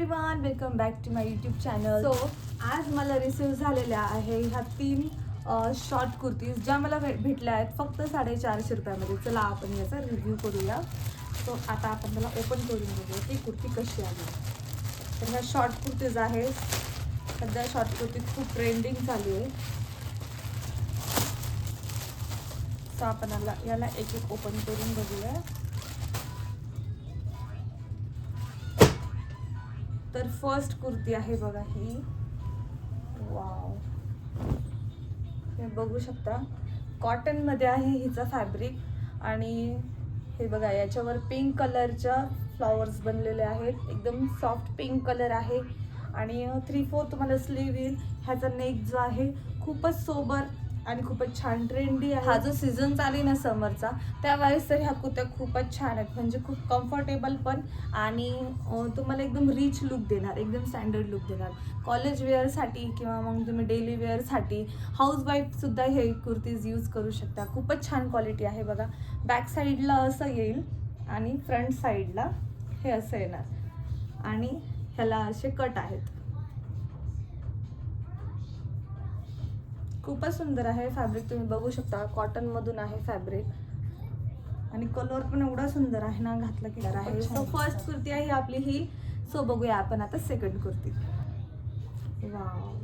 Everyone, welcome back to my YouTube channel. So आज मला receive झालेल्या आहे ह्या 3 शॉर्ट कुर्तीज ज्या मला भेटल्या आहेत फक्त 450 रुपयामध्ये. चला आपण याचा रिव्ह्यू करूया. सो आता आपण त्याला ओपन करून बघूया की कुर्ती कशी आहे. तर ह्या शॉर्ट कुर्तीज आहेत. सध्या शॉर्ट कुर्ती खूप ट्रेंडिंग चालू आहे. सो आपण याला एक एक ओपन करून बघूया. तर फर्स्ट कुर्ती आहे बघा ही. वाव, हे बघू शकता कॉटन मध्ये आहे हिचा फॅब्रिक. आणि हे बघा याच्यावर पिंक कलरच्या फ्लॉवर्स बनलेले आहेत. एकदम सॉफ्ट पिंक कलर आहे आणि 3/4 तुम्हाला स्लीव येईल. ह्याचा नेक जो आहे खूपच सोबर आणि खूपच छान ट्रेंडी आहे. हा जो सीझन चालू आहे ना समरचा, त्यावेळेस तर ह्या कुर्त्या खूपच छान आहेत. म्हणजे खूप कम्फर्टेबल पण आणि तुम्हाला एकदम रिच लुक देणार, एकदम स्टँडर्ड लुक देणार. कॉलेज वेअरसाठी किंवा मग तुम्ही डेली वेअरसाठी, हाऊसवाईफसुद्धा हे कुर्तीज यूज करू शकता. खूपच छान क्वालिटी आहे बघा. बॅक साईडला असं येईल आणि फ्रंट साईडला हे असं येणार आणि ह्याला असे कट आहेत. खूपच सुंदर आहे फॅब्रिक, तुम्ही बघू शकता. कॉटन मधून आहे फॅब्रिक आणि कलर पण एवढा सुंदर आहे ना, घातला की आहे. सो फर्स्ट कुर्ती आहे आपली ही. सो बघूया आपण आता सेकंड कुर्ती. वाव,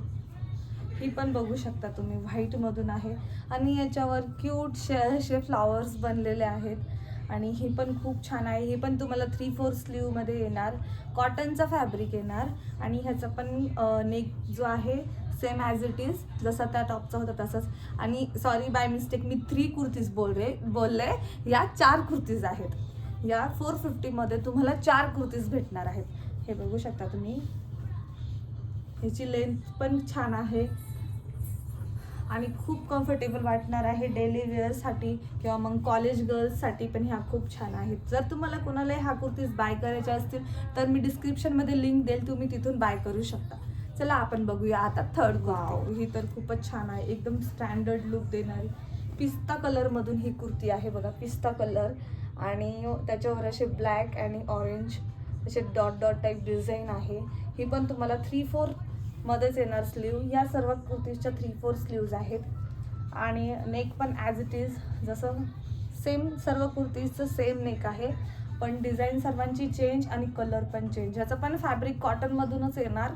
ही पण बघू शकता तुम्ही, व्हाईट मधून आहे आणि याच्यावर क्यूट असे फ्लावर्स बनलेले आहेत आणि ही पण खूप छान आहे. ही पण तुम्हाला 3/4 स्लीव मध्ये येणार. कॉटनचा फॅब्रिक येणार आणि ह्याचा पण नेक जो आहे सेम ॲज इट इज, जसा त्या टॉपचा होता तसंच. आणि सॉरी बाय मिस्टेक, मी 3 कुर्तीज बोलले. या 4 कुर्तीज आहेत. या 450 मध्ये तुम्हाला 4 कुर्तीज भेटणार आहेत. हे बघू शकता तुम्ही. ह्याची लेंथ पण छान आहे आणि खूप कम्फर्टेबल वाटणार आहे डेली वेअरसाठी किंवा मग कॉलेज गर्ल्ससाठी पण ह्या खूप छान आहेत. जर तुम्हाला कोणाला ह्या कुर्तीज बाय करायच्या असतील तर मी डिस्क्रिप्शनमध्ये लिंक देईल, तुम्ही तिथून बाय करू शकता. चला आपण बघूया आता थर्ड कुर्ती. ही तर खूपच छान आहे, एकदम स्टँडर्ड लुक देणारी. पिस्ता कलर मधून ही कुर्ती आहे बघा. पिस्ता कलर आणि त्याच्यावर असे ब्लॅक आणि ऑरेंज असे डॉट डॉट टाईप डिझाईन आहे. ही पण तुम्हाला 3/4 मध्येच येणार स्लीव. या सर्व कुर्तीच्या 3/4 स्लीव्ज आहेत आणि नेक पण ॲज इट इज, जसं सेम सर्व कुर्तीजचं सेम नेक आहे, पण डिझाईन सर्वांची चेंज आणि कलर पण चेंज. ह्याचं पण फॅब्रिक कॉटन मधूनच येणार,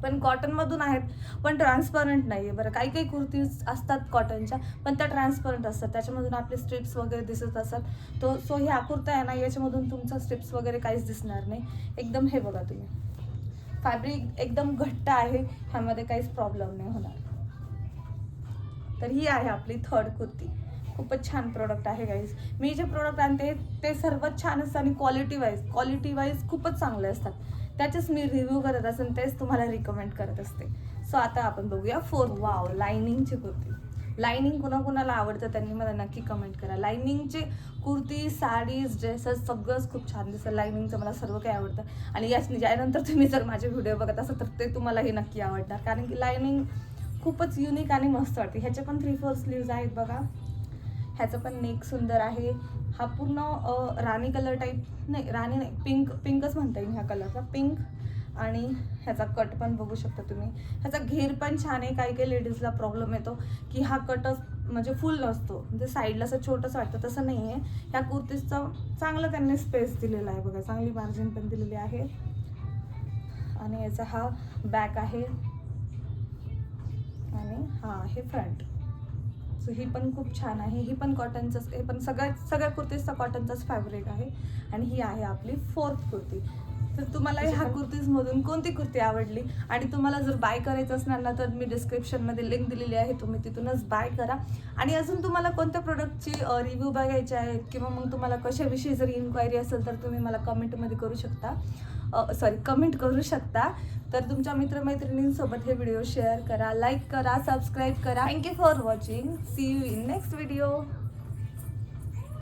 पण कॉटन मधून आहेत पण ट्रान्सपरंट नाही आहे बरं. काही काही कुर्तीज असतात कॉटनच्या पण त्या ट्रान्सपरंट असतात, त्याच्यामधून आपले स्ट्रिप्स वगैरे दिसत असतात. सो ह्या कुर्त्या आहे ना, याच्यामधून तुमचा स्ट्रिप्स वगैरे काहीच दिसणार नाही. एकदम हे बघा तुम्ही, फॅब्रिक एकदम घट्ट आहे, ह्यामध्ये काहीच प्रॉब्लेम नाही होणार. तर ही आहे आपली थर्ड कुर्ती. खूपच छान प्रोडक्ट आहे गाईज. मी जे प्रोडक्ट आणते ते सर्वात छान असतं आणि क्वालिटी वाईज खूपच चांगले असतात. त्याचेच मी रिव्ह्यू करत असेल, तेच तुम्हाला रिकमेंड करत असते. सो आता आपण बघूया फोर्थ. वाव, लाइनिंगची कुर्ती. लाइनिंग कुणाकुणाला आवडतं त्यांनी मला नक्की कमेंट करा. लाइनिंगचे कुर्ती, साडीज, ड्रेसेस सगळंच खूप छान दिसतं. लाइनिंगचं मला सर्व काही आवडतं आणि यानंतर तुम्ही जर माझे व्हिडिओ बघत असाल तर ते तुम्हालाही नक्की आवडणार, कारण की लाइनिंग खूपच युनिक आणि मस्त वाटते. ह्याचे पण 3/4 स्लीव्ज आहेत बघा. ह्याचं पण नेक सुंदर आहे. हा पूर्ण राणी कलर टाईप, नाही राणी नाही, पिंकच म्हणता येईल ह्या कलरचा, पिंक. आणि ह्याचा कट पण बघू शकता तुम्ही. ह्याचा घेर पण छान आहे. काही काही लेडीजला प्रॉब्लेम येतो की हा कटच म्हणजे फुल नसतो, म्हणजे साईडला असं छोटंसं वाटतं, तसं नाही आहे. ह्या कुर्तीचा चांगलं त्यांनी स्पेस दिलेला आहे बघा, चांगली मार्जिन पण दिलेली आहे. आणि याचा हा बॅक आहे आणि हा आहे फ्रंट. सो ही पण खूप छान आहे. ही पण कॉटनचंच, हे पण सगळ्या कुर्तीजचा कॉटनचाच फॅब्रिक आहे. आणि ही आहे आपली फोर्थ कुर्ती. तर तुम्हाला ह्या कुर्तीजमधून कोणती कुर्ती आवडली आणि तुम्हाला जर बाय करायचं असणार ना, तर मी डिस्क्रिप्शनमध्ये लिंक दिलेली आहे, तुम्ही तिथूनच बाय करा. आणि अजून तुम्हाला कोणत्या प्रोडक्टची रिव्ह्यू बघायची आहे किंवा मग तुम्हाला कशाविषयी जर इन्क्वायरी असेल तर तुम्ही मला कमेंट करू शकता. तर तुमच्या मित्रमैत्रिणींसोबत हे व्हिडिओ शेअर करा, लाईक करा, सबस्क्राईब करा. Thank you for watching. See you in next video.